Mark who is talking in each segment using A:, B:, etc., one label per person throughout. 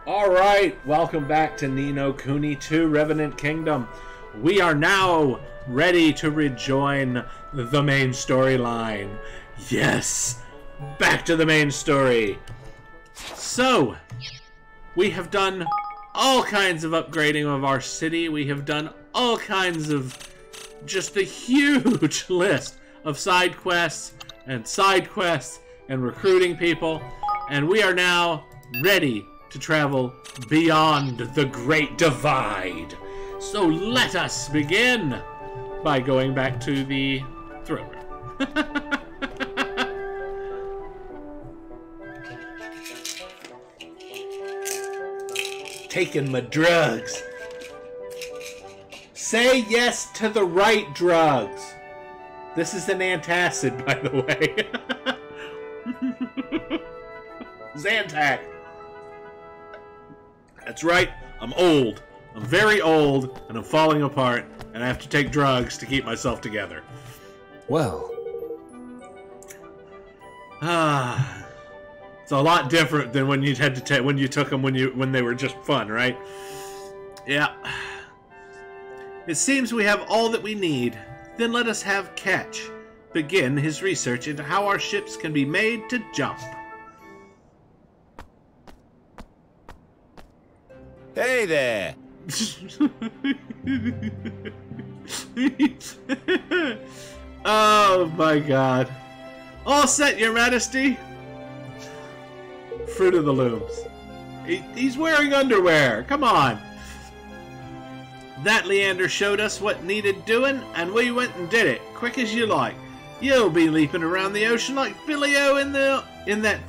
A: Alright, welcome back to No Kuni 2 Revenant Kingdom. We are now ready to rejoin the main storyline. Yes! Back to the main story. So, we have done all kinds of upgrading of our city. We have done all kinds of just a huge list of side quests and recruiting people. And we are now ready to travel beyond the Great Divide. So let us begin by going back to the throne room. Taking my drugs. Say yes to the right drugs. This is an antacid, by the way. Zantac. That's right, I'm old. I'm very old, and I'm falling apart, and I have to take drugs to keep myself together.
B: Well.
A: It's a lot different than when you had to take when you took them when they were just fun, right? Yeah. It seems we have all that we need. Then let us have Ketch begin his research into how our ships can be made to jump.
B: Hey there!
A: Oh my god. All set, Your Majesty! Fruit of the Looms. He's wearing underwear, come on! That Leander showed us what needed doing, and we went and did it, quick as you like. You'll be leaping around the ocean like Billy O in that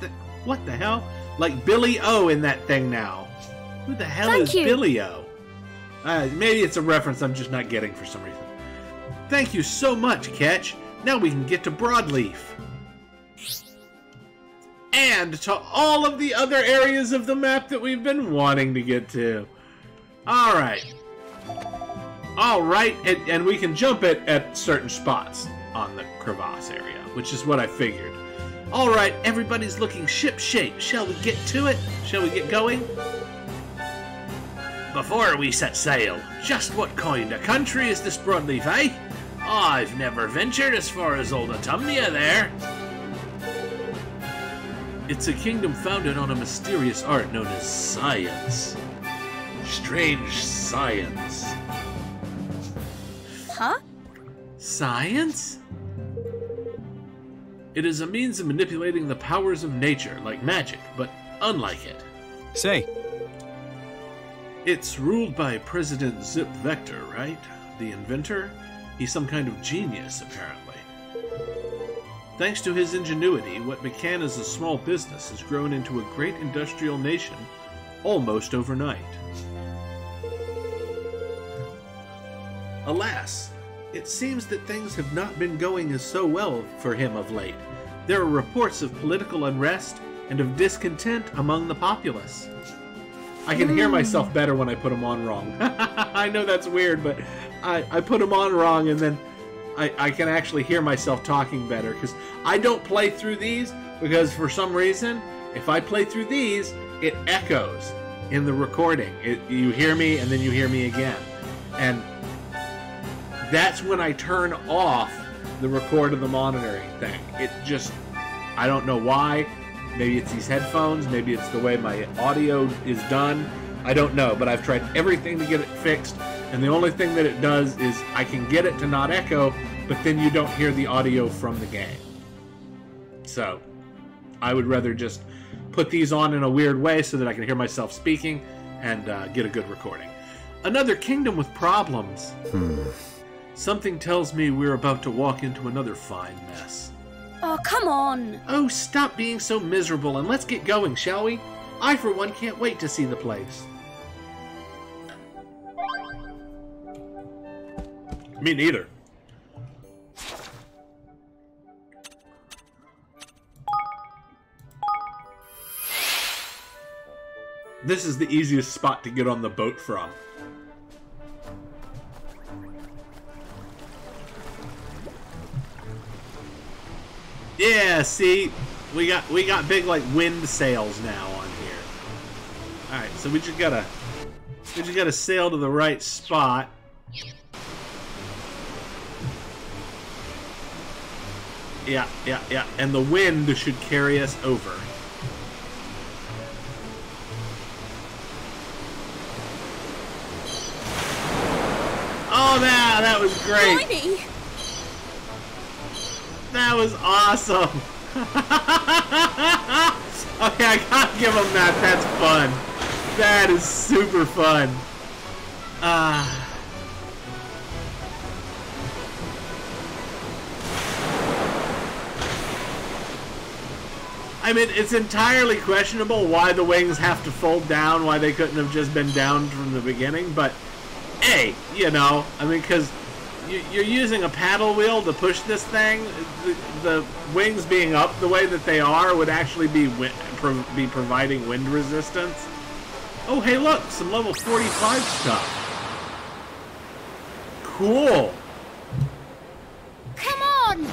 A: what the hell? Like Billy O in that thing now. Who the hell is Billy O? Maybe it's a reference I'm just not getting for some reason. Thank you so much, Ketch. Now we can get to Broadleaf. And to all of the other areas of the map that we've been wanting to get to. Alright. Alright, and we can jump it at certain spots on the crevasse area, which is what I figured. Alright, everybody's looking ship-shape. Shall we get to it? Shall we get going? Before we set sail, just what kind of country is this Broadleaf, eh? I've never ventured as far as old Autumnia there. It's a kingdom founded on a mysterious art known as science. Strange science.
C: Huh?
A: Science? It is a means of manipulating the powers of nature, like magic, but unlike it.
B: Say.
A: It's ruled by President Zip Vector, right? The inventor? He's some kind of genius, apparently. Thanks to his ingenuity, what began as a small business has grown into a great industrial nation almost overnight. Alas, it seems that things have not been going as so well for him of late. There are reports of political unrest and of discontent among the populace. I can hear myself better when I put them on wrong. I know that's weird, but I put them on wrong, and then I can actually hear myself talking better, because I don't play through these, because for some reason, if I play through these, it echoes in the recording. You hear me, and then you hear me again. And that's when I turn off the record of the monitoring thing. It just, I don't know why. Maybe it's these headphones, maybe it's the way my audio is done. I don't know, but I've tried everything to get it fixed, and the only thing that it does is I can get it to not echo, but then you don't hear the audio from the game. So, I would rather just put these on in a weird way so that I can hear myself speaking and get a good recording. Another kingdom with problems. Something tells me we're about to walk into another fine mess.
C: Oh, come on!
A: Oh, stop being so miserable and let's get going, shall we? I, for one, can't wait to see the place. Me neither. This is the easiest spot to get on the boat from. Yeah, see, we got big like wind sails now on here. Alright, so we just gotta sail to the right spot. Yeah. And the wind should carry us over. Oh, that was great.
C: Blimey.
A: That was awesome. Okay, I gotta give them that. That's fun. That is super fun. I mean, it's entirely questionable why the wings have to fold down, why they couldn't have just been down from the beginning, but hey, you know, I mean, because you're using a paddle wheel to push this thing. The wings being up the way that they are would actually be providing wind resistance. Oh, hey, look, some level 45 stuff. Cool.
C: Come on.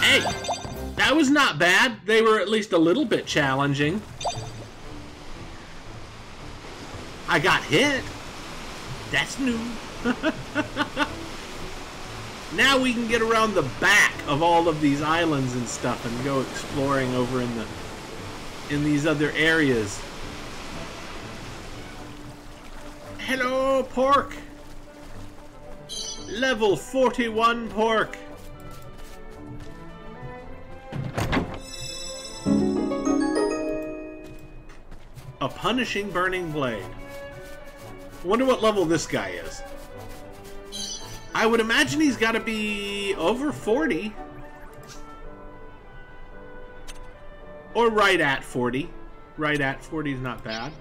A: Hey, that was not bad. They were at least a little bit challenging. I got hit. That's new. Now we can get around the back of all of these islands and stuff and go exploring over in these other areas. Hello, pork. Level 41 pork. A punishing burning blade. Wonder what level this guy is. I would imagine he's got to be over 40. Or right at 40. Right at 40 is not bad.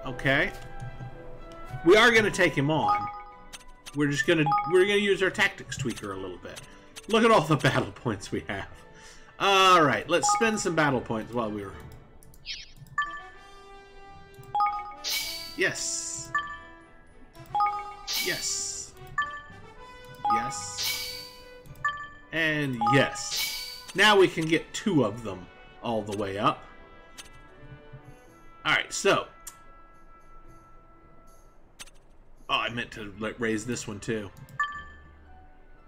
A: Okay. We are going to take him on. We're going to use our tactics tweaker a little bit. Look at all the battle points we have. All right, let's spend some battle points while we're... Yes. Yes. Yes. And yes. Now we can get 2 of them all the way up. Alright, so. Oh, I meant to raise this one too.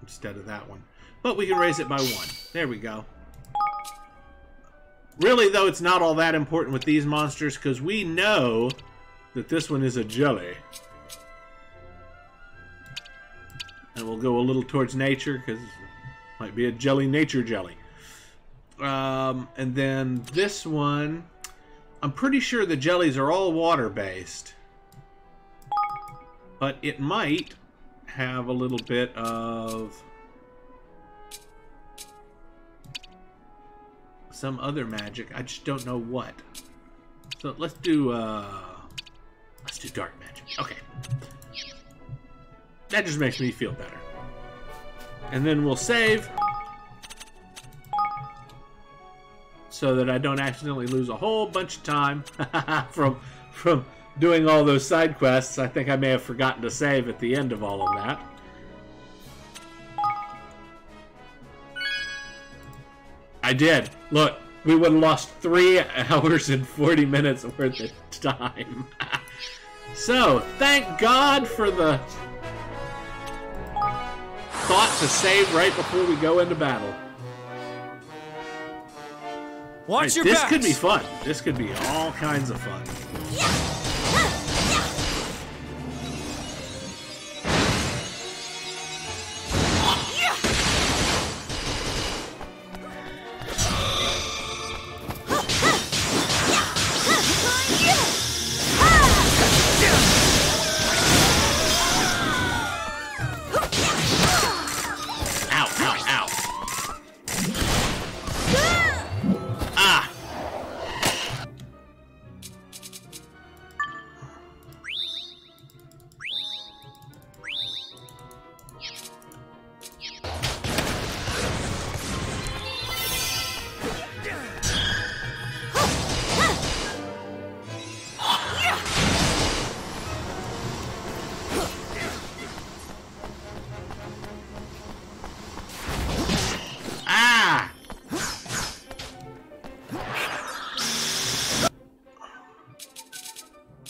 A: Instead of that one. But we can raise it by 1. There we go. Really, though, it's not all that important with these monsters because we know that this one is a jelly. And we'll go a little towards nature because it might be a jelly nature jelly. And then this one, I'm pretty sure the jellies are all water-based. But it might have a little bit of some other magic. I just don't know what. So let's do dark magic. Okay. That just makes me feel better. And then we'll save so that I don't accidentally lose a whole bunch of time from doing all those side quests. I think I may have forgotten to save at the end of all of that. I did. Look, we would have lost 3 hours and 40 minutes worth of time. So, thank God for the thought to save right before we go into battle.
B: Watch your
A: This
B: backs.
A: could be fun. This could be all kinds of fun.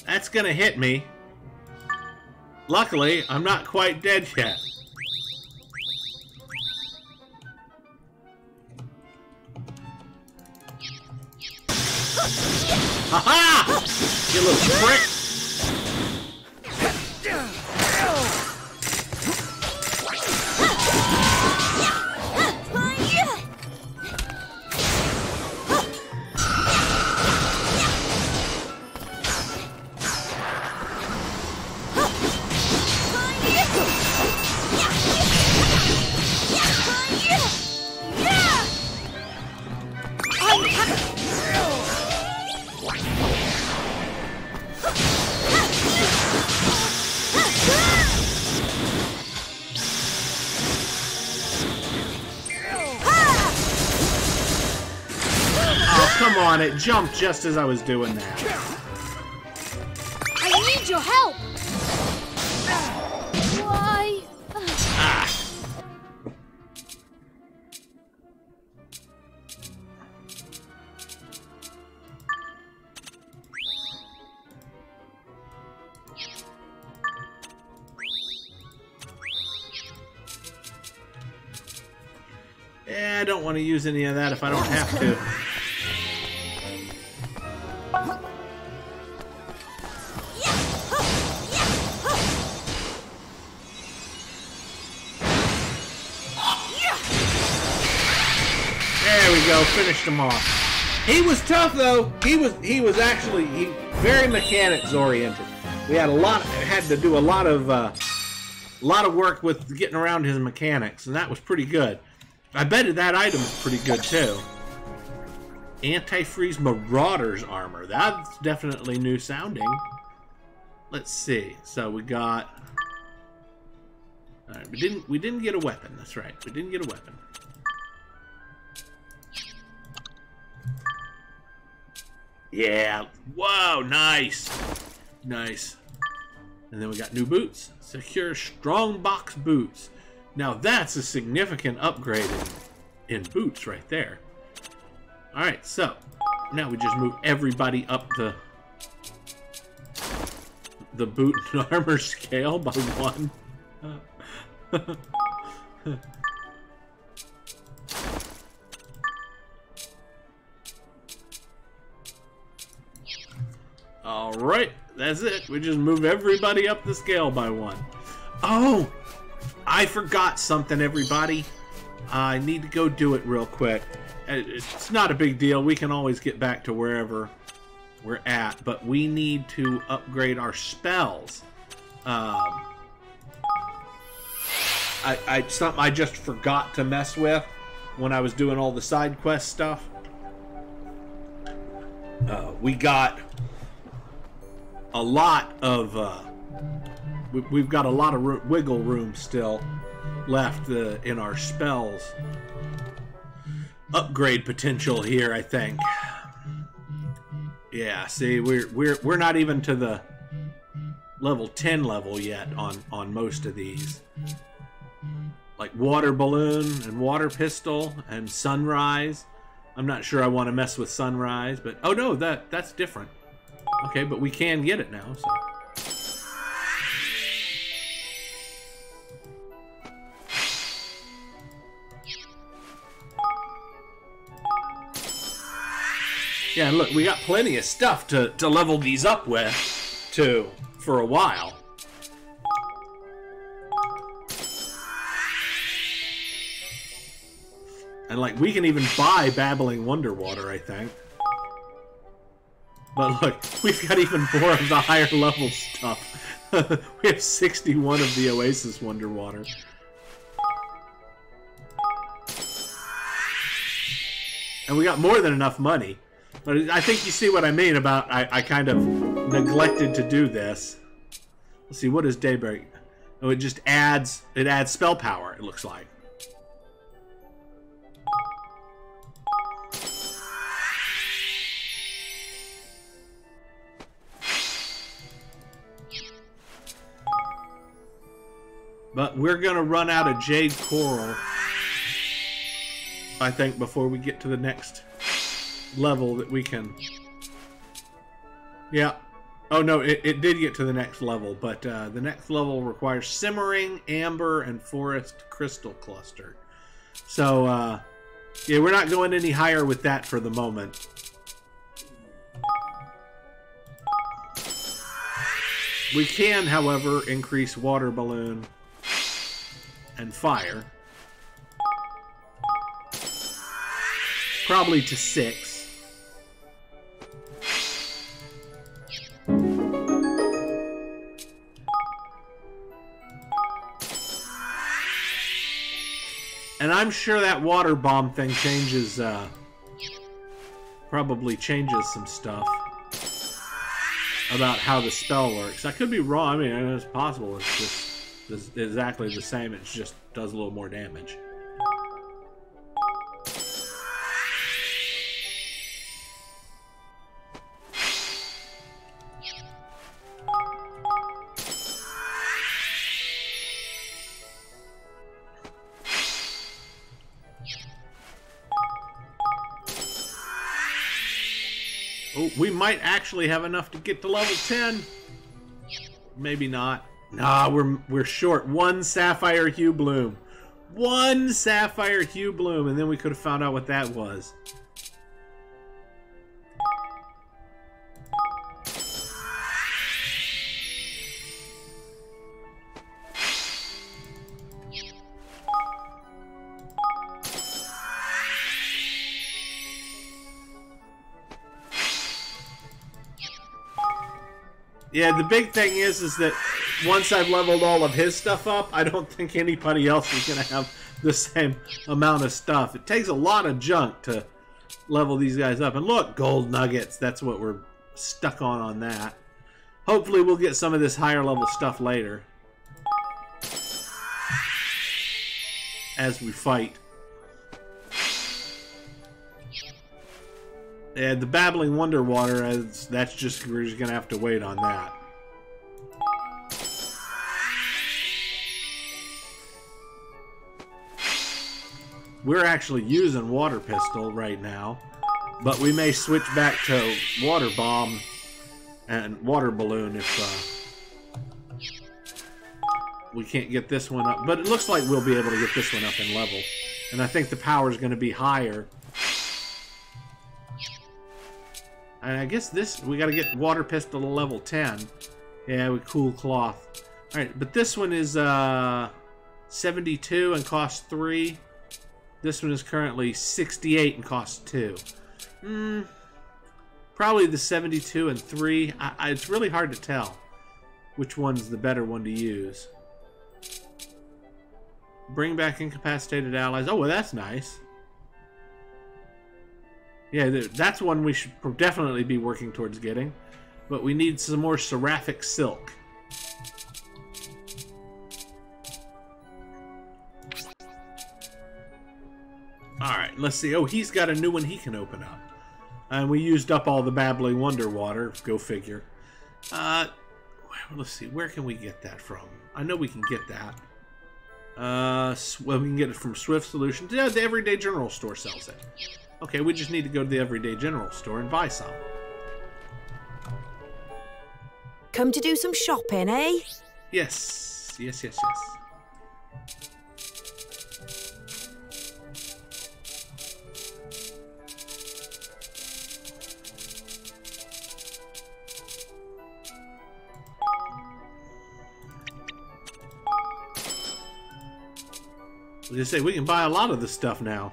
A: That's gonna hit me. Luckily, I'm not quite dead yet. Ha-ha! You little prick! Come on, it jumped just as I was doing that.
C: I need your help! Why?
A: Ah. Yeah, I don't want to use any of that if I don't have to. There we go, finished him off. He was tough though. He was actually very mechanics oriented. We had to do a lot of work with getting around his mechanics, and that was pretty good. I bet that item's pretty good too. Anti-freeze Marauder's armor. That's definitely new sounding. Let's see. So we got. All right, we didn't get a weapon. That's right. We didn't get a weapon. Yeah. Whoa, nice. Nice. And then we got new boots. Secure strong box boots. Now that's a significant upgrade in boots right there. Alright, so now we just move everybody up the boot and armor scale by one. Alright, that's it. We just move everybody up the scale by one. Oh! I forgot something, everybody. I need to go do it real quick. It's not a big deal. We can always get back to wherever we're at, but we need to upgrade our spells. Something I just forgot to mess with when I was doing all the side quest stuff. We got a lot of we've got a lot of wiggle room still left in our spells upgrade potential here, I think. Yeah, see, we're not even to the level 10 level yet on most of these. Like water balloon and water pistol and sunrise. I'm not sure I want to mess with sunrise, but oh no, that's different. Okay, but we can get it now, so. Yeah, look, we got plenty of stuff to level these up with, too, for a while. And, like, we can even buy Babbling Wonder Water, I think. But look, we've got even more of the higher level stuff. We have 61 of the Oasis Wonder Water. And we got more than enough money. But I think you see what I mean about I kind of neglected to do this. Let's see, what is Daybreak? Oh, it just adds spell power, it looks like. But we're gonna run out of Jade Coral, I think, before we get to the next level that we can. Yeah, Oh no, it did get to the next level, but the next level requires simmering, amber, and forest crystal cluster. So, yeah, we're not going any higher with that for the moment. We can, however, increase water balloon and fire. Probably to 6. And I'm sure that water bomb thing changes, probably changes some stuff about how the spell works. I could be wrong. I mean, it's possible. It's just exactly the same. It just does a little more damage. Oh, we might actually have enough to get to level 10. Maybe not. Nah, we're short. 1 sapphire hue bloom. 1 sapphire hue bloom, and then we could have found out what that was. Yeah, the big thing is that once I've leveled all of his stuff up, I don't think anybody else is going to have the same amount of stuff. It takes a lot of junk to level these guys up. And look, gold nuggets. That's what we're stuck on that. Hopefully we'll get some of this higher level stuff later as we fight. And the Babbling Wonder Water, that's just, we're just going to have to wait on that. We're actually using Water Pistol right now, but we may switch back to Water Bomb and Water Balloon if we can't get this one up. But it looks like we'll be able to get this one up in level. And I think the power is going to be higher. And I guess this, we got to get Water Pistol to level 10. Yeah, with Cool Cloth. Alright, but this one is 72 and costs 3. This one is currently 68 and costs 2. Probably the 72 and 3. It's really hard to tell which one's the better one to use. Bring back incapacitated allies. Oh, well, that's nice. Yeah, that's one we should definitely be working towards getting. But we need some more seraphic silk. Alright, let's see. Oh, he's got a new one he can open up. And we used up all the Babbling Wonder Water. Go figure. Let's see. Where can we get that from? I know we can get that. Well, we can get it from Swift Solutions. Yeah, the Everyday General Store sells it. Okay, we just need to go to the Everyday General Store and buy some.
D: Come to do some shopping, eh?
A: Yes. Yes, yes, yes. I was gonna say, we can buy a lot of this stuff now.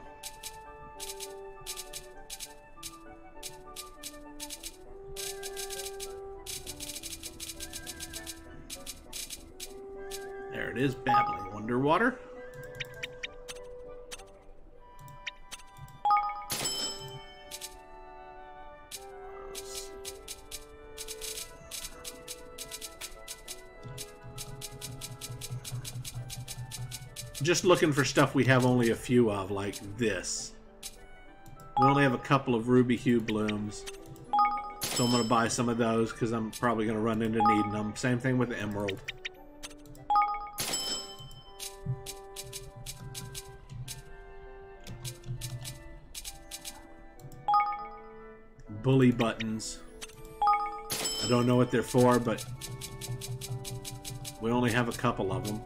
A: There it is, Babbling Wonder Water. Just looking for stuff we have only a few of, like this. We only have a couple of ruby hue blooms. So I'm going to buy some of those because I'm probably going to run into needing them. Same thing with the emerald. Bully buttons. I don't know what they're for, but we only have a couple of them.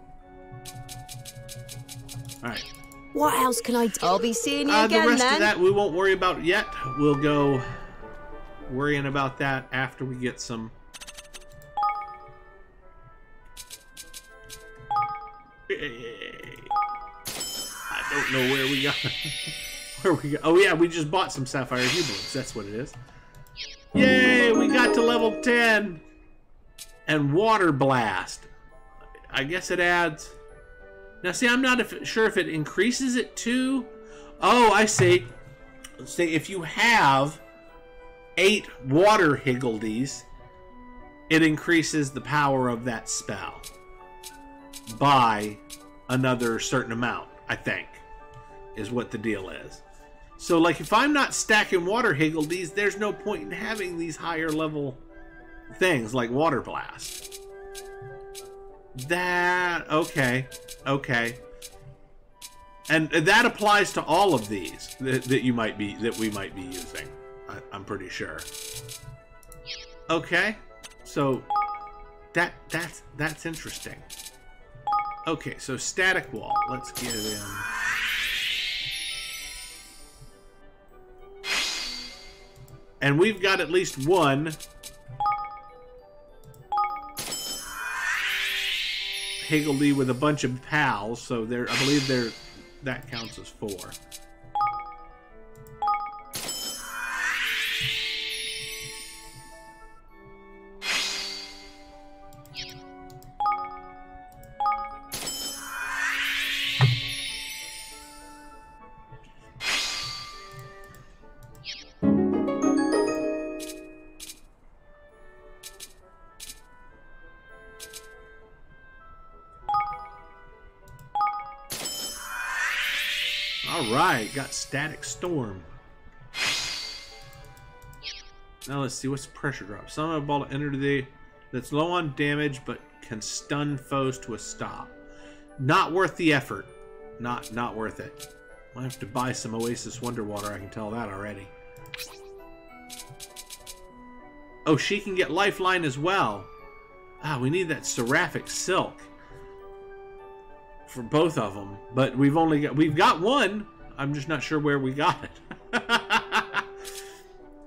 A: Alright.
D: What else can I do? I'll be seeing you again,
A: the rest
D: then.
A: of that we won't worry about yet. We'll go worrying about that after we get some... I don't know where we got... where we got... Oh yeah, we just bought some Sapphire Jubilants. That's what it is. Yay! We got to level 10! And Water Blast. I guess it adds... Now see, I'm not sure if it increases it too. Oh, I see. See, if you have 8 Water Higgledies, it increases the power of that spell by another certain amount, I think, is what the deal is. So, like, if I'm not stacking Water Higgledies, there's no point in having these higher level things like Water Blast. Okay. Okay. And that applies to all of these that we might be using. I'm pretty sure. Okay. So that's interesting. Okay, so static wall. Let's get in. And we've got at least one Higgledy with a bunch of pals, so I believe that counts as 4. Alright, got Static Storm. Now let's see, what's the pressure drop? Summon a ball to enter that's low on damage but can stun foes to a stop. Not worth the effort. Not worth it. I'll have to buy some Oasis Wonder Water, I can tell that already. Oh, she can get Lifeline as well. Ah, we need that Seraphic Silk for both of them, but we've got one. I'm just not sure where we got it.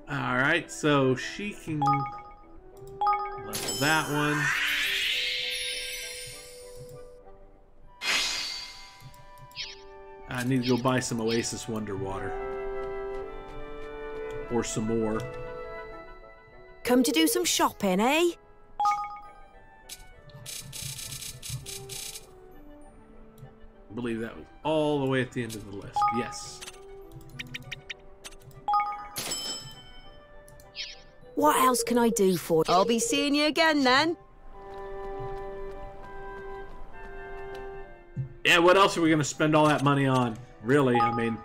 A: All right, so she can level that one. I need to go buy some Oasis Wonder Water or some more.
D: Come to do some shopping, eh?
A: I believe that was all the way at the end of the list. Yes.
D: What else can I do for you? I'll be seeing you again, then.
A: Yeah, what else are we going to spend all that money on? Really, I mean...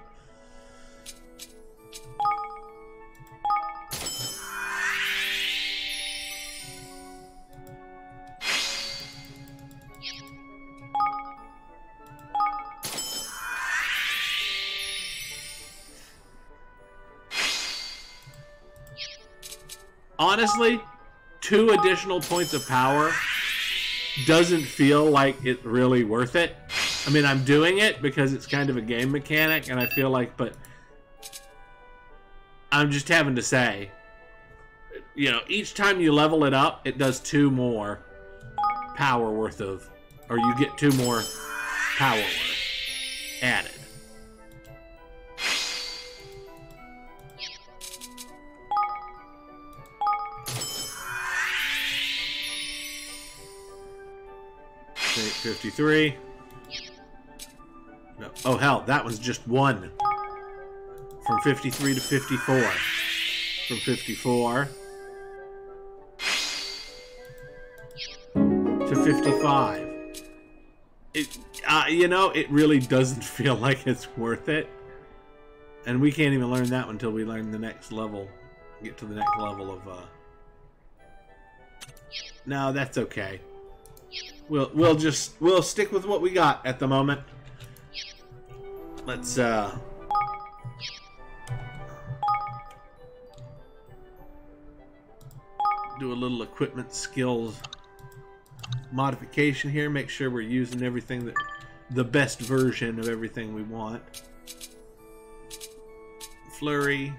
A: Honestly, 2 additional points of power doesn't feel like it's really worth it. I mean, I'm doing it because it's kind of a game mechanic, and I feel like, but I'm just having to say, you know, each time you level it up, it does 2 more power worth of, or you get 2 more power worth added. Okay, 53. No. Oh, hell, that was just 1. From 53 to 54. From 54 to 55. You know, it really doesn't feel like it's worth it. And we can't even learn that one until we learn the next level. Get to the next level of... No, that's okay. We'll stick with what we got at the moment. Let's do do a little equipment skills modification here. Make sure we're using everything that the best version of everything we want. Flurry.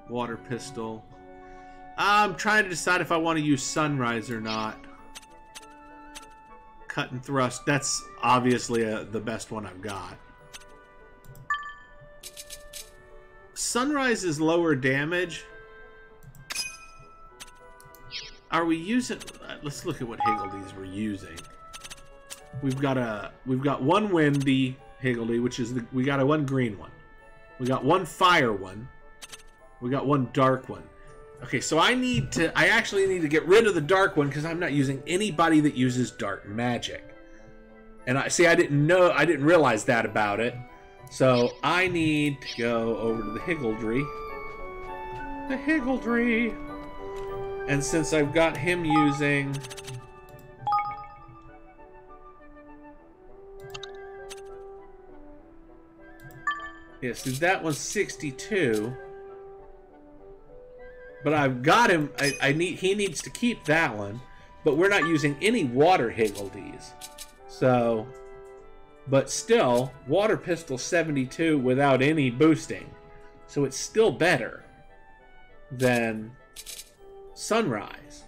A: Water pistol. I'm trying to decide if I want to use Sunrise or not. Cut and thrust. That's obviously the best one I've got. Sunrise is lower damage. Are we using... Let's look at what Higgledies we're using. We've got one windy Higgledy, which is we got one green one. We got one fire one. We got one dark one. Okay, so I actually need to get rid of the dark one because I'm not using anybody that uses dark magic. And I didn't realize that about it. So I need to go over to the Higgledy. The Higgledy. And since I've got him using... Yeah, so that one's 62. But I've got him. He needs to keep that one. But we're not using any water Higgledies. So, but still, water pistol 72 without any boosting. So it's still better than Sunrise.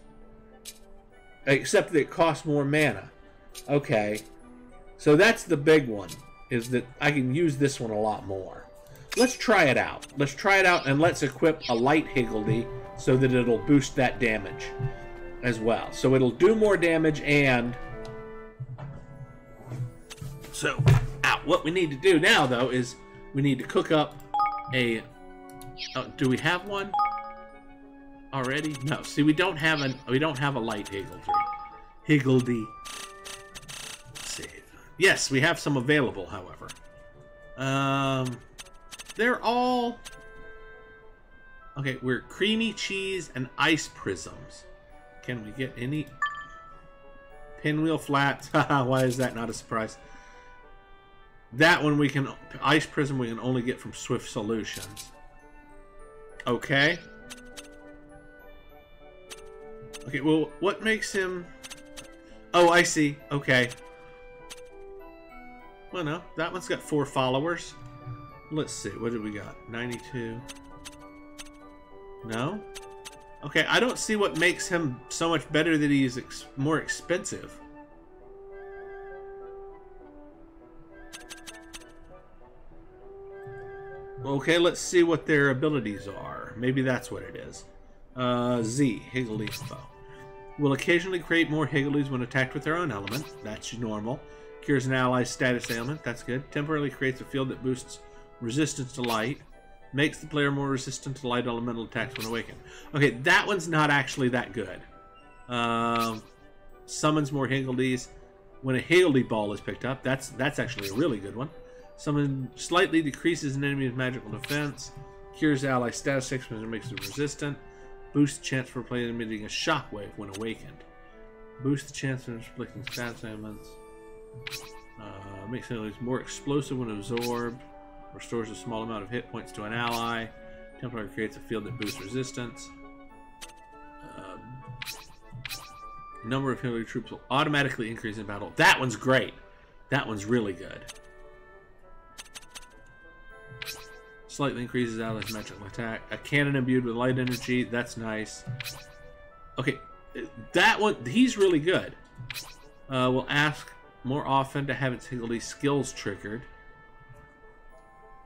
A: Except that it costs more mana. Okay. So that's the big one. Is that I can use this one a lot more. Let's try it out. Let's try it out and let's equip a light Higgledy so that it'll boost that damage as well. So it'll do more damage and... So, what we need to do now, though, is we need to cook up a... do we have one already? No. See, we don't have a light Higgledy. Save. Yes, we have some available, however. They're all... Okay, we're creamy cheese and ice prisms. Can we get any... Pinwheel flats? Haha, why is that not a surprise? That one we can... Ice prism we can only get from Swift Solutions. Okay. Okay, well, what makes him... Oh, I see. Okay. Well, no. That one's got 4 followers. Let's see. What did we got? 92. No? Okay, I don't see what makes him so much better that he's more expensive. Okay, let's see what their abilities are. Maybe that's what it is. Z, Higgledy's foe. Will occasionally create more Higgledies when attacked with their own element. That's normal. Cures an ally's status ailment. That's good. Temporarily creates a field that boosts resistance to light. Makes the player more resistant to light elemental attacks when awakened. Okay, that one's not actually that good. Summons more Higgledies when a Higgledy ball is picked up. That's actually a really good one. Summon slightly decreases an enemy's magical defense. Cures ally status 6 when it makes it resistant. Boosts the chance for a player emitting a shockwave when awakened. Boosts the chance of inflicting status ailments. Makes enemies more explosive when absorbed. Restores a small amount of hit points to an ally. Temporarily creates a field that boosts resistance. Number of Higgledy troops will automatically increase in battle. That one's great. That one's really good. Slightly increases allies' magical attack. A cannon imbued with light energy. That's nice. Okay, that one, he's really good. We'll ask more often to have its Higgledy skills triggered.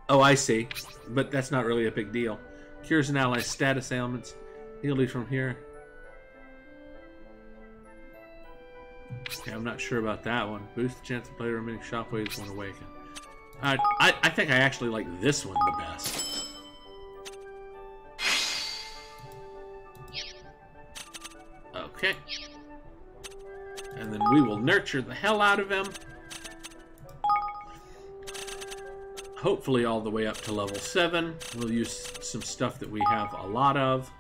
A: Oh, I see. But that's not really a big deal. Cures an ally's status ailments. Higgledy from here. Okay, I'm not sure about that one. Boost the chance of player emitting shockwaves when awakened. I think I actually like this one the best. Okay. And then we will nurture the hell out of him. Hopefully all the way up to level 7. We'll use some stuff that we have a lot of.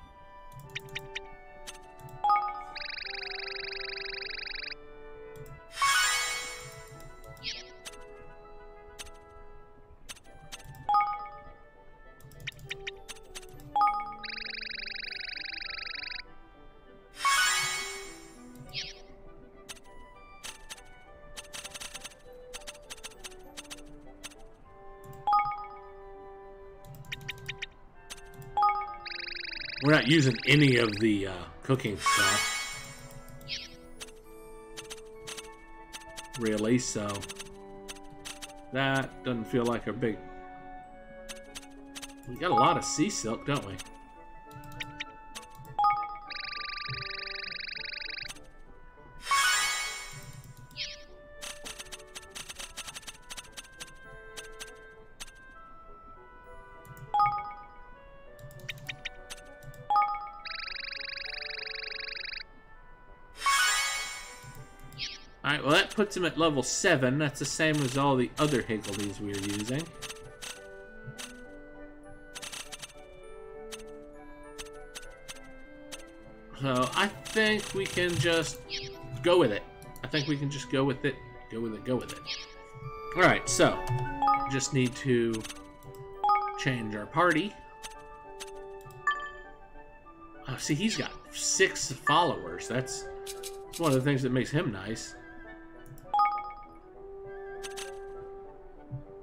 A: We're not using any of the cooking stuff. Really, so that doesn't feel like a big... We got a lot of sea silk, don't we? Alright, well that puts him at level 7. That's the same as all the other higgledies we were using. So I think we can just go with it. I think we can just go with it. Go with it, go with it. Alright, so just need to change our party. Oh, see, he's got 6 followers. That's one of the things that makes him nice.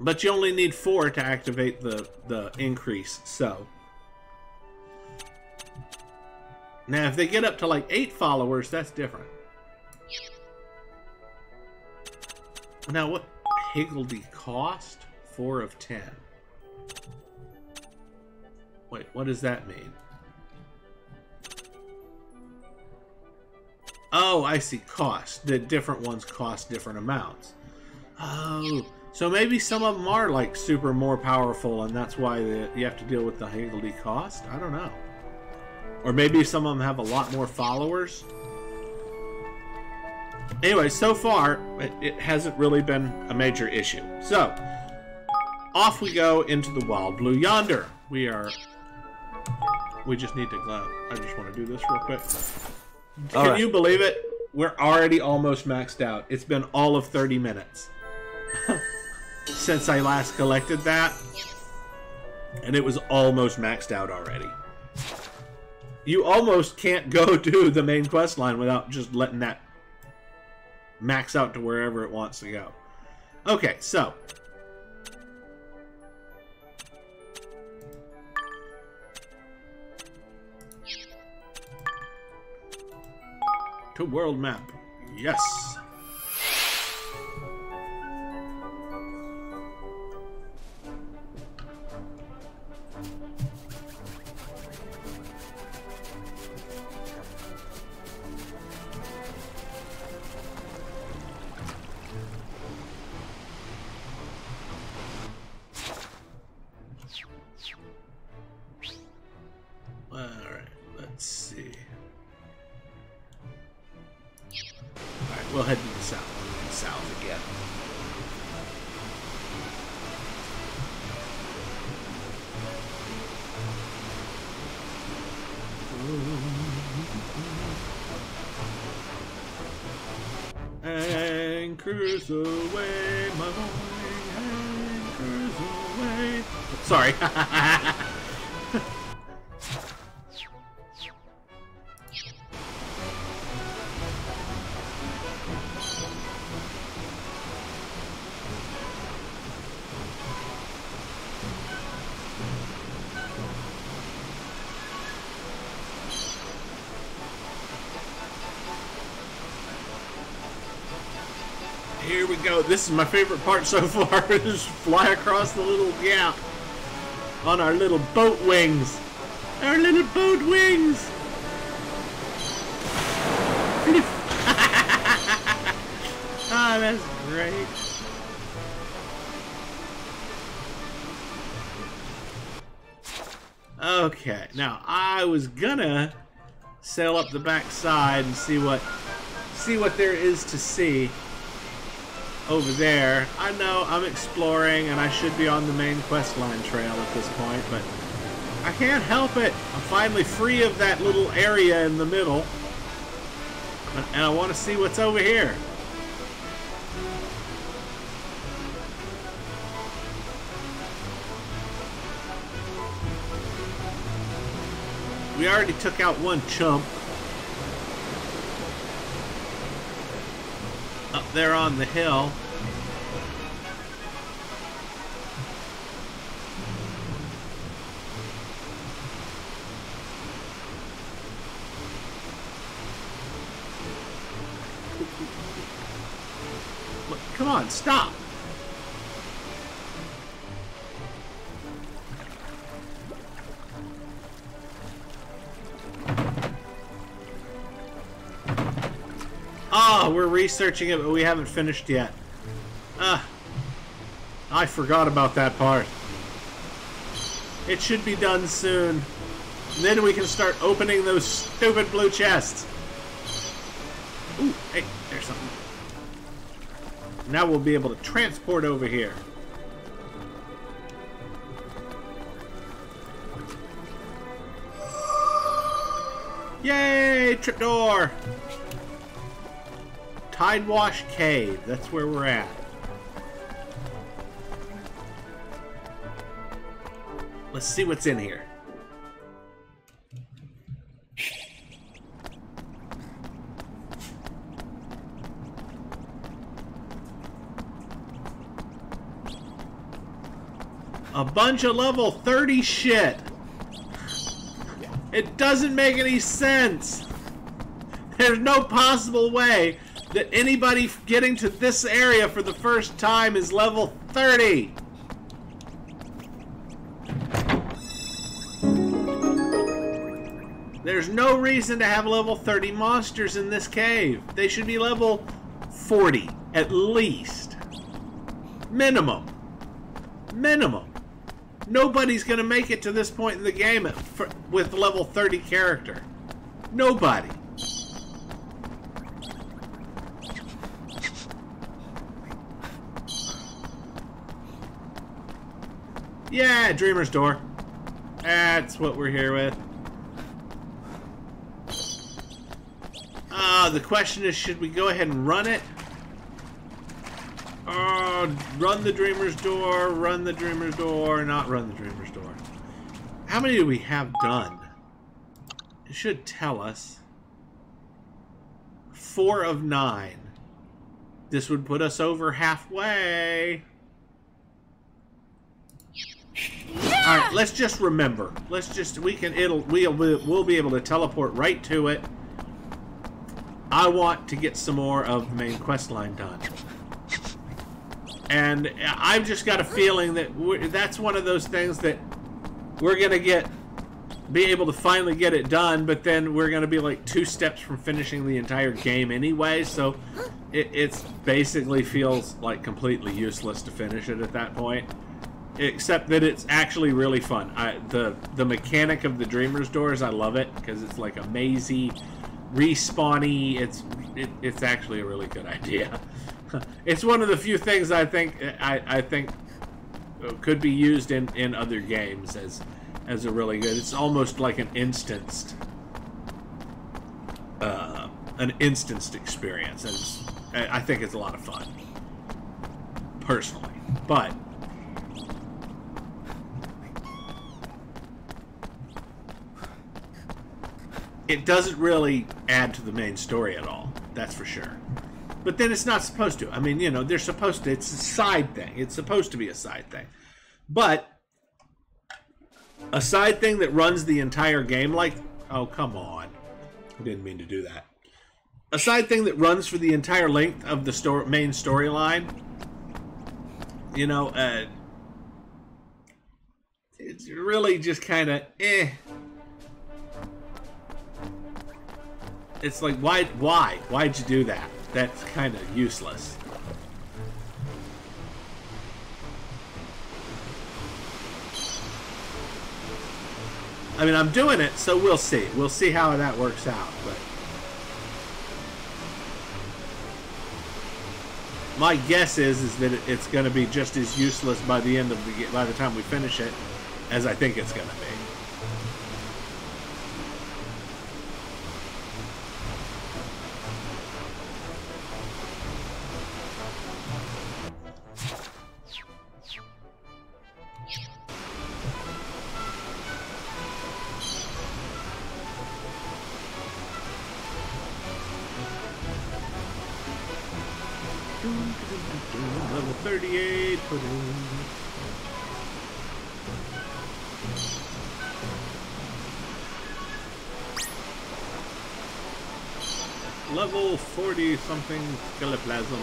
A: But you only need 4 to activate the increase, so. Now, if they get up to like 8 followers, that's different. Now, what higgledy cost? 4 of 10. Wait, what does that mean? Oh, I see. Cost. The different ones cost different amounts. Oh, so maybe some of them are like super more powerful, and that's why you have to deal with the higgledy cost? I don't know. Or maybe some of them have a lot more followers. Anyway, so far, it hasn't really been a major issue. So, off we go into the wild blue yonder. We just need to go. I just want to do this real quick. Can you believe it? We're already almost maxed out. It's been all of 30 minutes since I last collected that. And it was almost maxed out already. You almost can't go to the main quest line without just letting that max out to wherever it wants to go. Okay, so. To world map. Yes. We'll head to the south. South again. Anchors away, my boy. Anchors away. Sorry. Here we go. This is my favorite part so far. Just fly across the little gap on our little boat wings. Our little boat wings. Ah, that's great. Okay, now I was gonna sail up the back side and see what there is to see over there. I know I'm exploring and I should be on the main quest line trail at this point, but I can't help it. I'm finally free of that little area in the middle, and I want to see what's over here. We already took out one chump up there on the hill. Look, come on, stop! Oh, we're researching it, but we haven't finished yet. I forgot about that part. It should be done soon. And then we can start opening those stupid blue chests. Ooh, hey, there's something. Now we'll be able to transport over here. Yay! Trapdoor! Tidewash Cave. That's where we're at. Let's see what's in here. A bunch of level 30 shit. It doesn't make any sense. There's no possible way that anybody getting to this area for the first time is level 30. There's no reason to have level 30 monsters in this cave. They should be level 40, at least. Minimum. Minimum. Nobody's going to make it to this point in the game with level 30 character. Nobody. Yeah, Dreamer's Door. That's what we're here with. The question is, should we go ahead and run it? Run the Dreamer's Door, run the Dreamer's Door, not run the Dreamer's Door. How many do we have done? It should tell us. 4 of 9. This would put us over halfway.
C: Yeah!
A: Alright, let's just remember. Let's just, we'll be able to teleport right to it. I want to get some more of the main quest line done. And I've just got a feeling that that's one of those things that we're going to be able to finally get it done, but then we're going to be like 2 steps from finishing the entire game anyway, so it's basically feels like completely useless to finish it at that point. Except that it's actually really fun. The mechanic of the Dreamer's Doors, I love it, because it's like a mazy, respawny. It's actually a really good idea. It's one of the few things I think could be used in other games as a really good. It's almost like an instanced experience, and I think it's a lot of fun personally. But it doesn't really add to the main story at all. That's for sure. But then it's not supposed to. I mean, you know, they're supposed to. It's a side thing. It's supposed to be a side thing. But a side thing that runs the entire game like... Oh, come on. I didn't mean to do that. A side thing that runs for the entire length of the main storyline. You know, it's really just kind of It's like, why'd you do that? That's kind of useless. I mean, I'm doing it, so we'll see. We'll see how that works out. But my guess is that it's going to be just as useless by the time we finish it as I think it's going to be. Level 38, put in. level 40 something Skeleoplasm.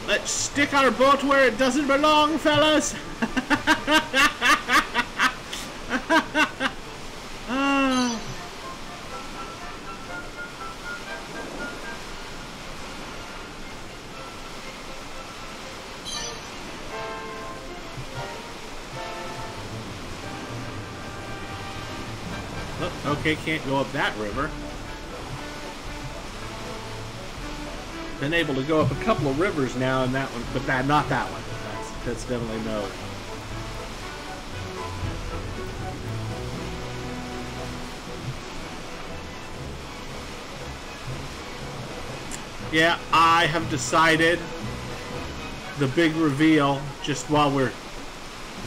A: Let's stick our boat where it doesn't belong, fellas! Oh, okay, can't go up that river. Been able to go up a couple of rivers now in that one, but not that one. That's definitely no. Yeah, I have decided the big reveal just while we're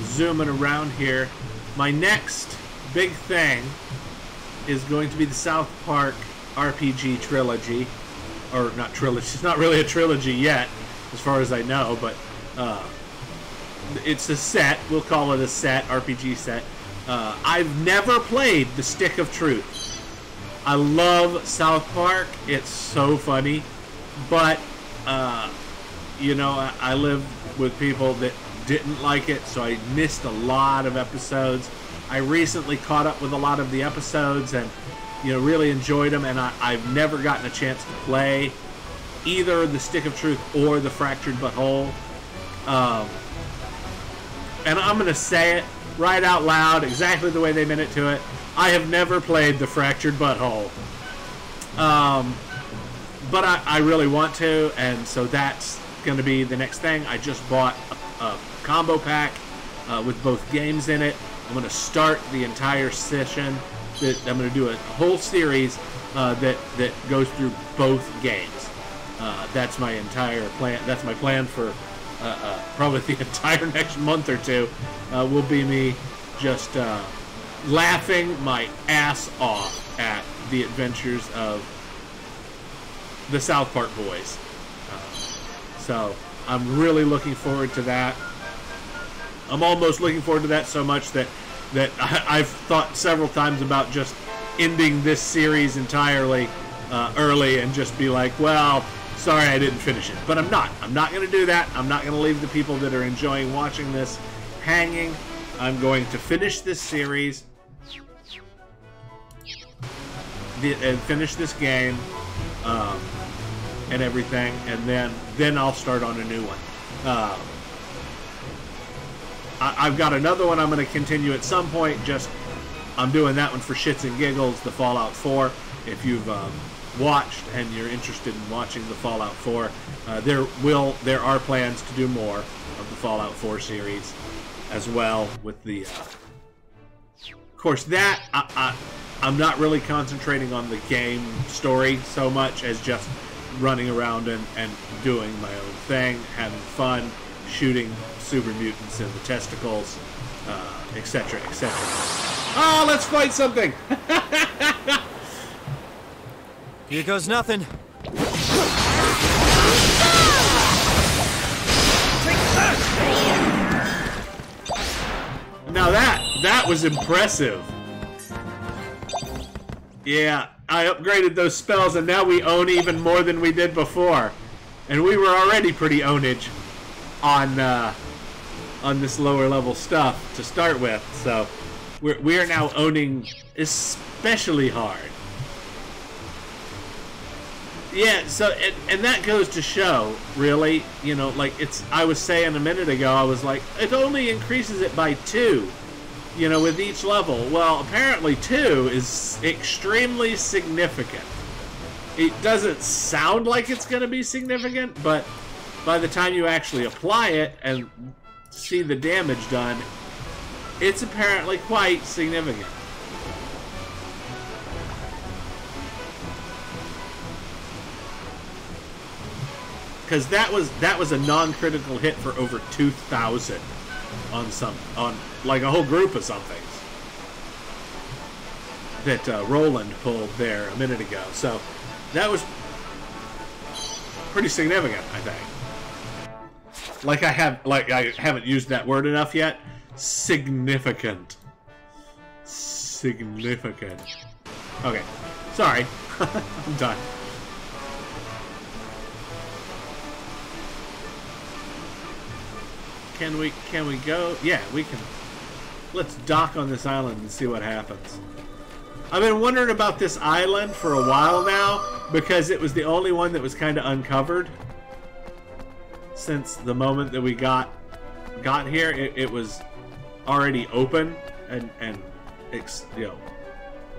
A: zooming around here. My next big thing is going to be the South Park RPG trilogy. Or not trilogy, it's not really a trilogy yet, as far as I know, but it's a set, we'll call it a set, RPG set. I've never played the Stick of Truth. I love South Park, it's so funny, but, you know, I live with people that didn't like it, so I missed a lot of episodes. I recently caught up with a lot of the episodes, and you know, really enjoyed them, and I've never gotten a chance to play either the Stick of Truth or the Fractured But Whole. And I'm going to say it right out loud, exactly the way they meant it to it. I have never played the Fractured But Whole. But I really want to, and so that's going to be the next thing. I just bought a combo pack with both games in it. I'm going to start the entire session. I'm going to do a whole series that goes through both games. That's my entire plan. That's my plan for probably the entire next month or two. Will be me just laughing my ass off at the adventures of the South Park boys. So I'm really looking forward to that. I'm almost looking forward to that so much that I've thought several times about just ending this series entirely early and just be like, well, sorry I didn't finish it. But I'm not. I'm not going to do that. I'm not going to leave the people that are enjoying watching this hanging. I'm going to finish this series and finish this game and everything, and then I'll start on a new one. I've got another one I'm going to continue at some point. Just I'm doing that one for shits and giggles, the Fallout 4. If you've watched and you're interested in watching the Fallout 4, there are plans to do more of the Fallout 4 series as well. With the, of course, that I'm not really concentrating on the game story so much as just running around and doing my own thing, having fun, shooting super mutants in the testicles, etc., etc. Oh, let's fight something!
B: Here goes nothing.
A: Now that was impressive. Yeah, I upgraded those spells, and now we own even more than we did before. And we were already pretty ownage on this lower level stuff to start with, so we are now owning especially hard. Yeah, so and that goes to show, really, you know, like I was saying a minute ago, I was like, it only increases it by 2, you know, with each level. Well, apparently 2 is extremely significant. It doesn't sound like it's going to be significant, but by the time you actually apply it and see the damage done, it's apparently quite significant. Because that was a non-critical hit for over 2,000 on like a whole group of somethings. that Roland pulled there a minute ago. So that was pretty significant, I think. Like I haven't used that word enough yet. Significant. Significant. Okay. Sorry. I'm done. Can we go? Yeah, we can. Let's dock on this island and see what happens. I've been wondering about this island for a while now because it was the only one that was kind of uncovered since the moment that we got here. It was already open and you know,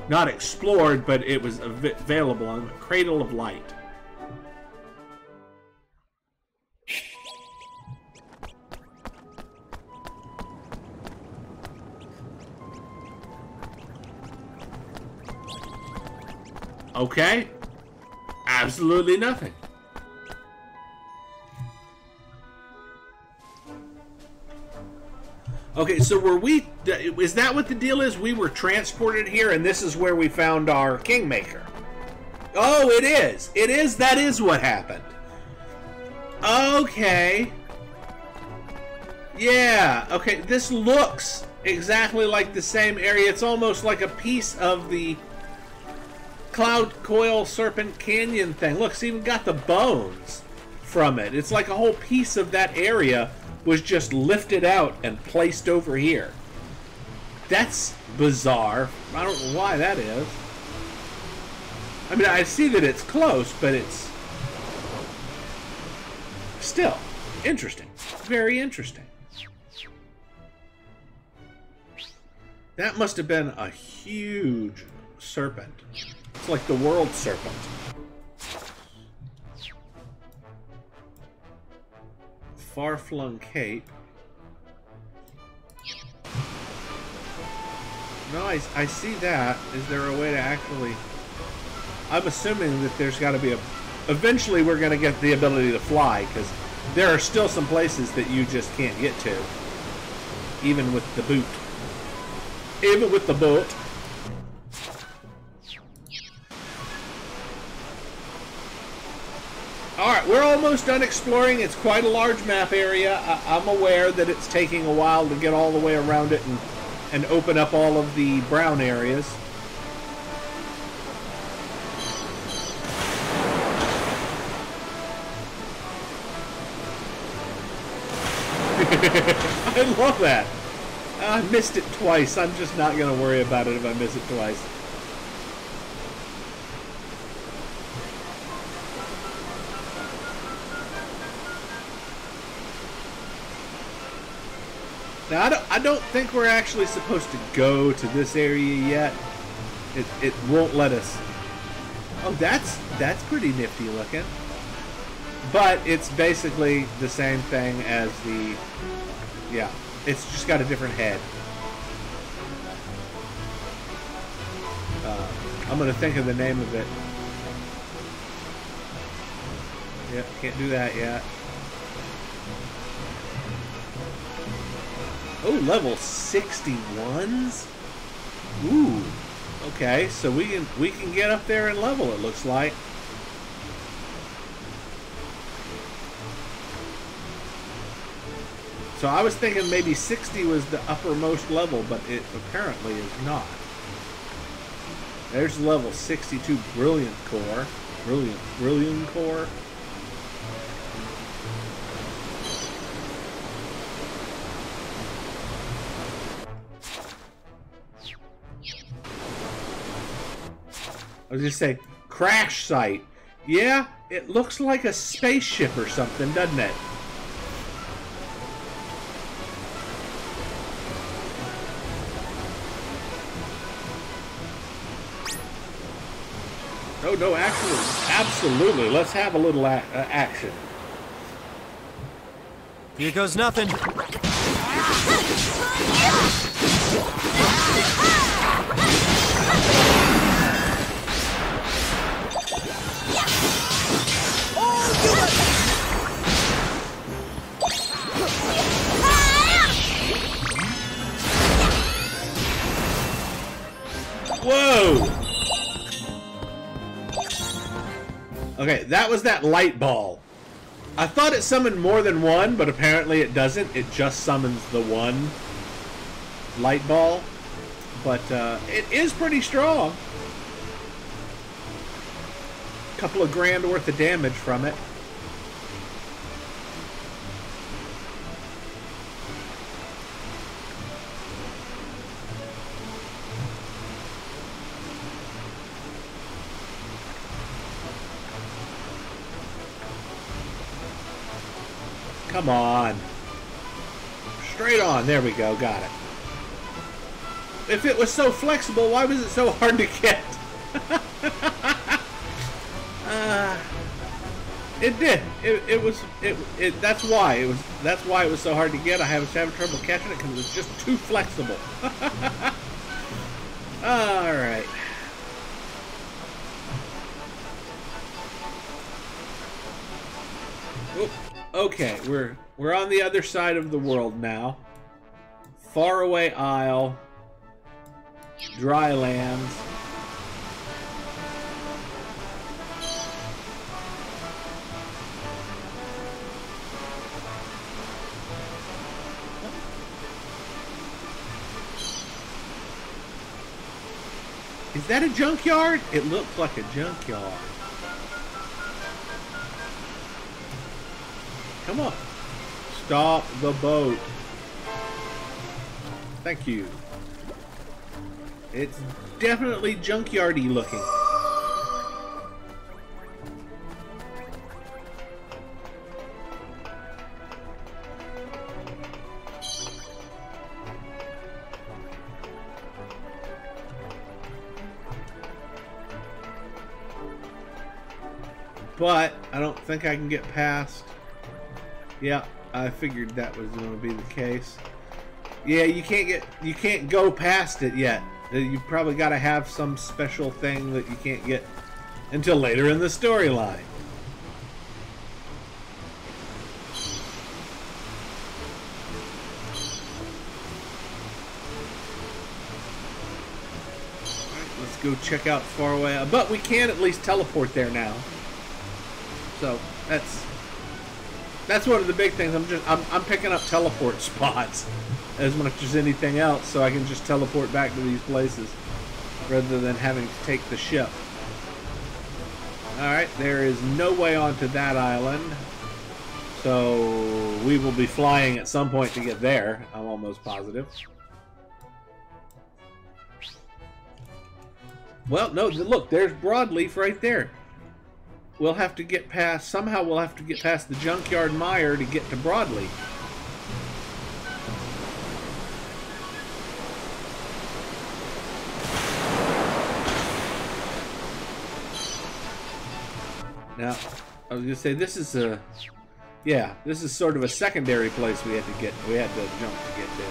A: not explored, but it was available on the Cradle of Light. Okay. Absolutely nothing. Okay, so were we... Is that what the deal is? We were transported here, and this is where we found our Kingmaker. Oh, it is. It is. That is what happened. Okay. Yeah. Okay, this looks exactly like the same area. It's almost like a piece of the Cloud Coil Serpent Canyon thing. Look, it's even got the bones from it. It's like a whole piece of that area was just lifted out and placed over here. That's bizarre. I don't know why that is. I mean, I see that it's close, but it's still interesting. Very interesting. That must have been a huge serpent. It's like the world serpent. Far-flung cape. No, I see that. Is there a way to actually... I'm assuming that there's got to be a... Eventually we're going to get the ability to fly, because there are still some places that you just can't get to. Even with the boot. Even with the boat. Alright, we're almost done exploring. It's quite a large map area. I'm aware that it's taking a while to get all the way around it and open up all of the brown areas. I love that. I missed it twice. I'm just not going to worry about it if I miss it twice. Now, I don't think we're actually supposed to go to this area yet. It won't let us. Oh, that's pretty nifty looking. But it's basically the same thing as the... Yeah, it's just got a different head. I'm going to think of the name of it. Yep, can't do that yet. Oh, level 61s? Ooh. Okay, so we can get up there and level, it looks like. So I was thinking maybe 60 was the uppermost level, but it apparently is not. There's level 62 Brilliant Core. Brilliant Core. I was going to say, crash site. Yeah, it looks like a spaceship or something, doesn't it? No, actually, absolutely. Let's have a little action.
B: Here goes nothing.
A: Whoa! Okay, that was that light ball. I thought it summoned more than one, but apparently it doesn't. It just summons the one light ball. But it is pretty strong. A couple of grand worth of damage from it. Come on. Straight on. There we go. Got it. If it was so flexible, why was it so hard to get? It did. That's why. That's why it was so hard to get. I was having trouble catching it because it was just too flexible. Alright. Okay, we're on the other side of the world now. Faraway Isle. Dry lands. Is that a junkyard? It looks like a junkyard. Come on. Stop the boat. Thank you. It's definitely junkyardy looking. But I don't think I can get past. Yeah, I figured that was going to be the case. Yeah, you can't go past it yet. You've probably got to have some special thing that you can't get until later in the storyline. Let's go check out Faraway. But we can at least teleport there now. So that's one of the big things. I'm picking up teleport spots as much as anything else, so I can just teleport back to these places rather than having to take the ship. Alright, there is no way onto that island, so we will be flying at some point to get there, I'm almost positive. Well, no, look, there's Broadleaf right there. We'll have to get past, somehow we'll have to get past the Junkyard Mire to get to Broadleaf. Now, I was gonna say this is a, yeah, this is sort of a secondary place we had to jump to get to.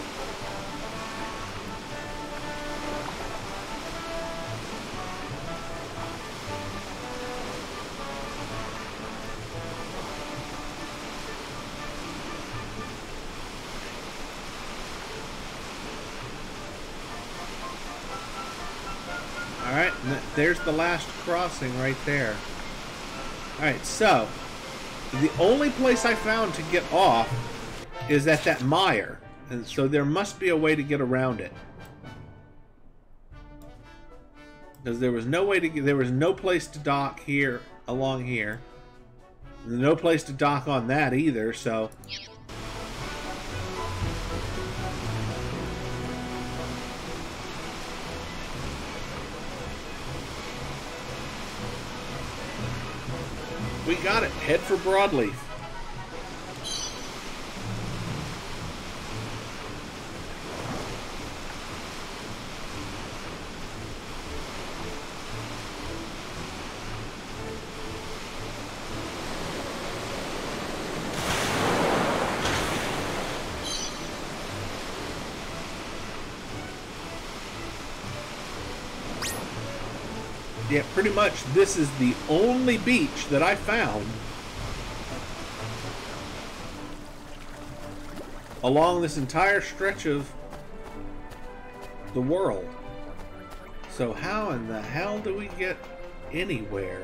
A: Alright, there's the last crossing right there. Alright, so the only place I found to get off is at that mire. And so there must be a way to get around it. Because there was no way to get, there was no place to dock here, along here. No place to dock on that either, so we got it. Head for Broadleaf. Yeah, pretty much this is the only beach that I found along this entire stretch of the world. So how in the hell do we get anywhere?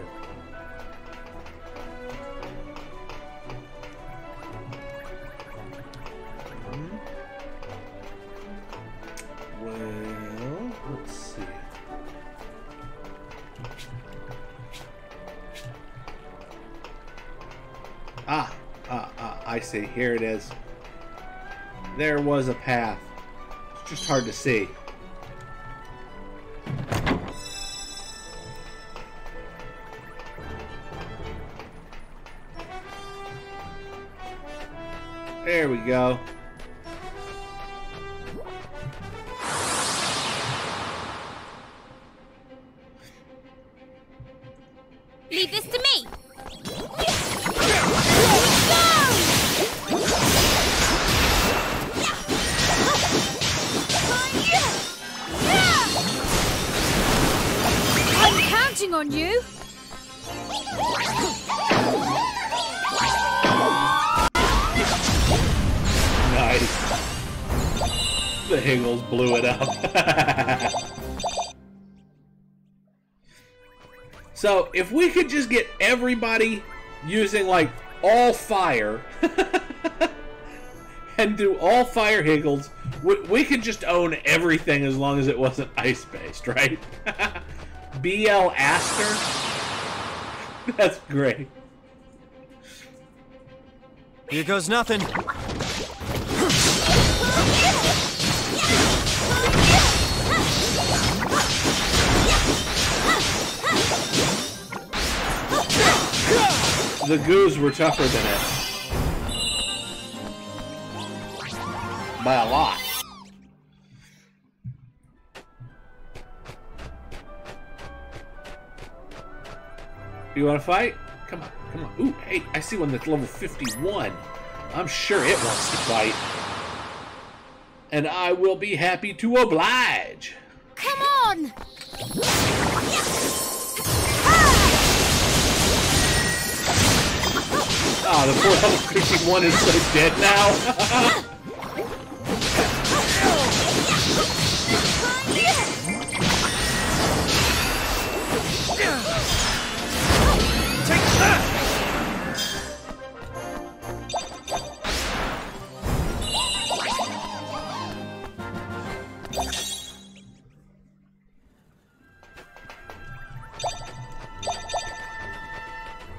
A: I see. Here it is. There was a path. It's just hard to see. There we go.
C: Leave this to me. I'm counting on you.
A: Nice. The Higgles blew it up. So, if we could just get everybody using, like, all fire and do all fire Higgles, we could just own everything as long as it wasn't ice-based, right? BL Aster? That's great.
B: Here goes nothing.
A: The goos were tougher than it. By a lot. You want to fight? Come on, come on. Ooh, hey, I see one that's level 51. I'm sure it wants to fight. And I will be happy to oblige.
C: Come on.
A: Oh, the poor level 51 is so dead now.
B: Take that!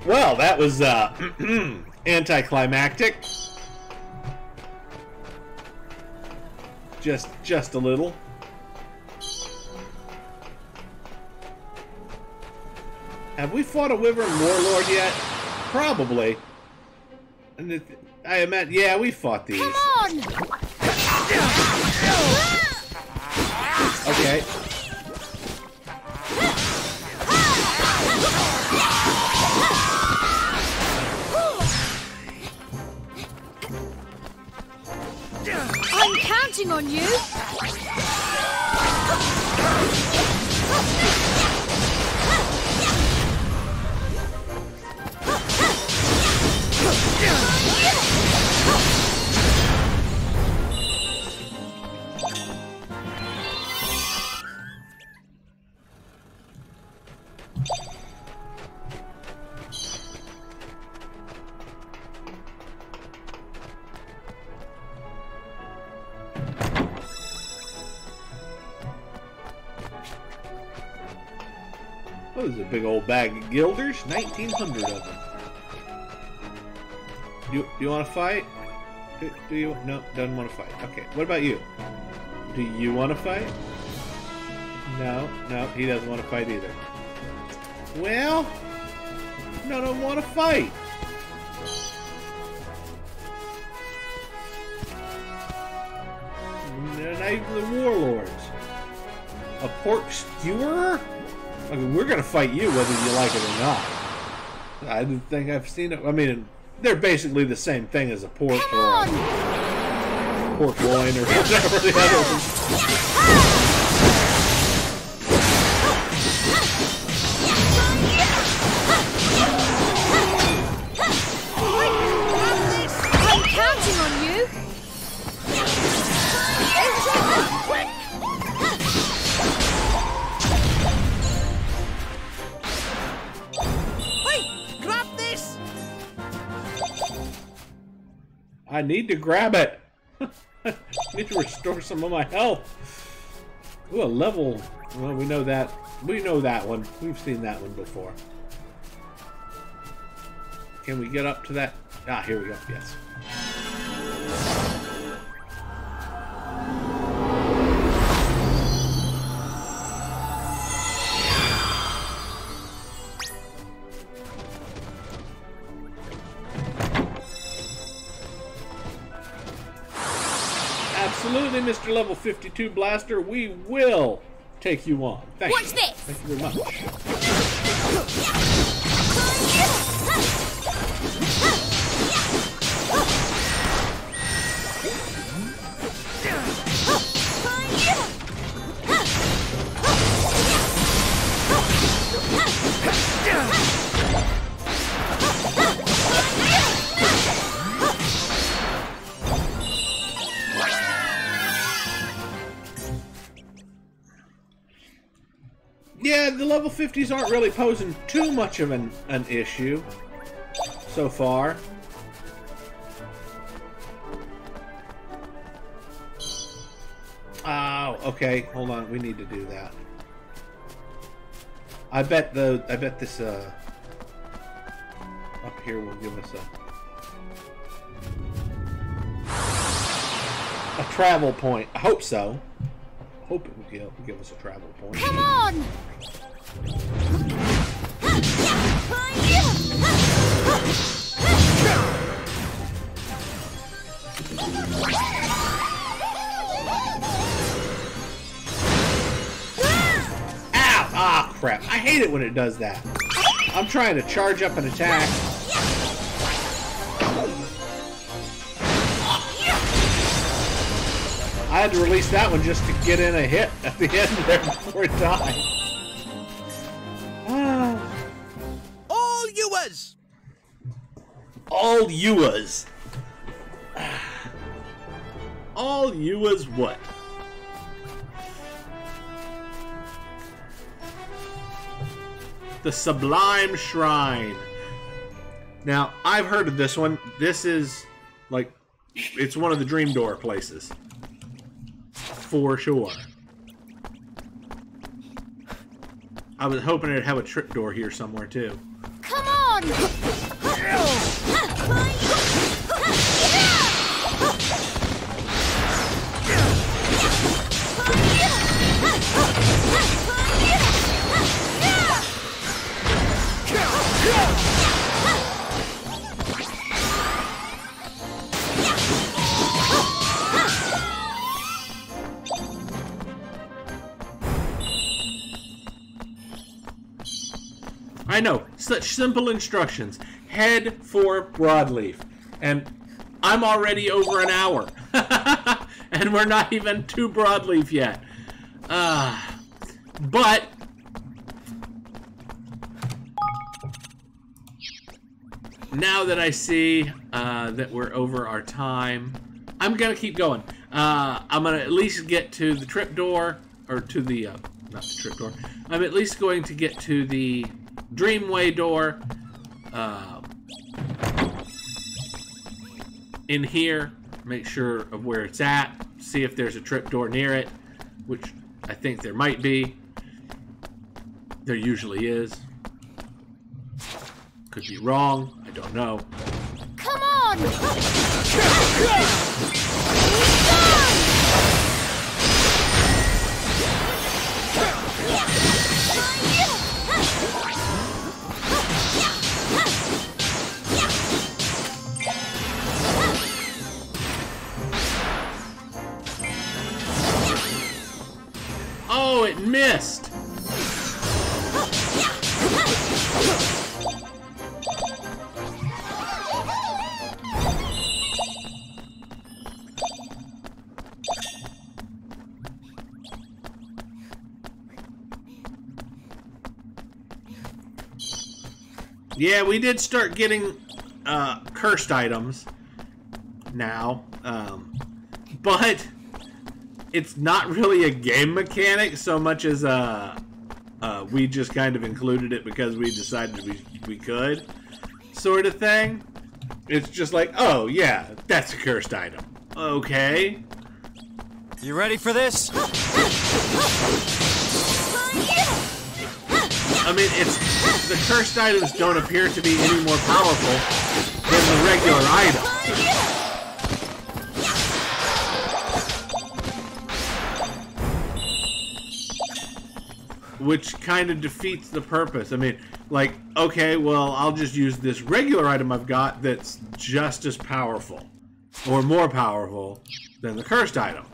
A: Well, that was anticlimactic. Just a little. Have we fought a Wyvern Warlord yet? Probably. And I imagine, yeah, we fought these.
C: Come on.
A: Okay.
C: I'm counting on you.
A: Oh, there's a big old bag of guilders. 1,900 of them. You want to fight? Do you? No, doesn't want to fight. Okay, what about you? Do you want to fight? No, he doesn't want to fight either. Well, no, don't want to fight. Not even the warlords. A pork skewerer? I mean, we're gonna fight you whether you like it or not. I didn't think I've seen it. I mean, they're basically the same thing as a pork or a pork loin or whatever the other one.
C: I'm counting on you.
A: I need to grab it. I need to restore some of my health. Ooh, a level. Well, we know that. We know that one. We've seen that one before. Can we get up to that Ah, here we go. Yes. Absolutely, Mr. Level 52 Blaster. We will take you on. Thank you.
C: Watch this.
A: Thank you very much. Yeah, the level 50s aren't really posing too much of an issue so far. Oh, okay. Hold on. We need to do that. I bet this up here will give us a travel point. I hope so. Hope it will give us a travel point.
C: Come on!
A: Ow! Ah, crap. I hate it when it does that. I'm trying to charge up an attack. I had to release that one just to get in a hit at the end there before it died. Ah.
B: All yours!
A: All yours. All yours what? The Sublime Shrine. Now, I've heard of this one. This is, like, it's one of the Dream Door places. For sure. I was hoping it'd have a trip door here somewhere too.
C: Come on!
A: I know, such simple instructions. Head for Broadleaf. And I'm already over an hour. And we're not even to Broadleaf yet. But now that I see that we're over our time, I'm gonna keep going. I'm gonna at least get to the trip door, or to the, not the trip door. I'm at least going to get to the Dreamway door in here, make sure of where it's at, see if there's a trip door near it, which I think there might be. There usually is. Could be wrong, I don't know.
C: Come on!
A: Oh, it missed! Yeah, we did start getting cursed items now, but it's not really a game mechanic so much as we just kind of included it because we decided we could, sort of thing. It's just like, oh yeah, that's a cursed item. Okay.
B: You ready for this?
A: I mean, the cursed items don't appear to be any more powerful. than the regular item. Which kind of defeats the purpose. I mean, like, okay, well, I'll just use this regular item I've got that's just as powerful. Or more powerful than the cursed item.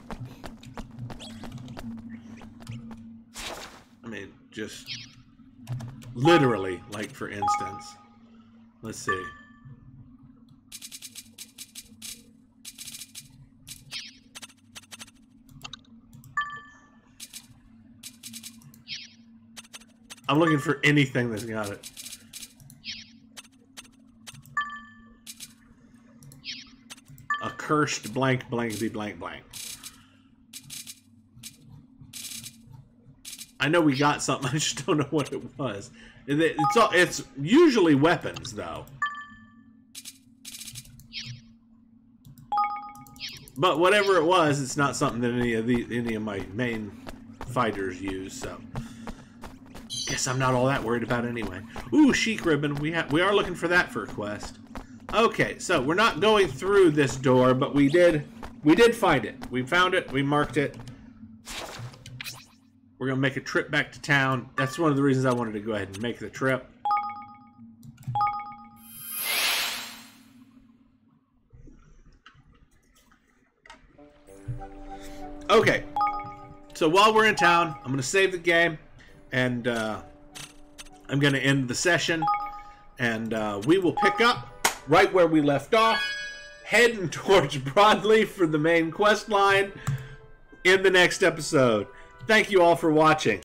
A: I mean, just literally, like, for instance. Let's see. I'm looking for anything that's got it. A cursed blank blankety blank blank. I know we got something, I just don't know what it was. It's usually weapons, though. But whatever it was, it's not something that any of my main fighters use, so guess I'm not all that worried about anyway. Ooh, chic ribbon. We are looking for that for a quest. Okay, so we're not going through this door, but we did find it. We found it. We marked it. We're gonna make a trip back to town. That's one of the reasons I wanted to go ahead and make the trip. Okay, so while we're in town, I'm gonna save the game. And I'm going to end the session, and we will pick up right where we left off, heading towards Broadleaf for the main quest line in the next episode. Thank you all for watching.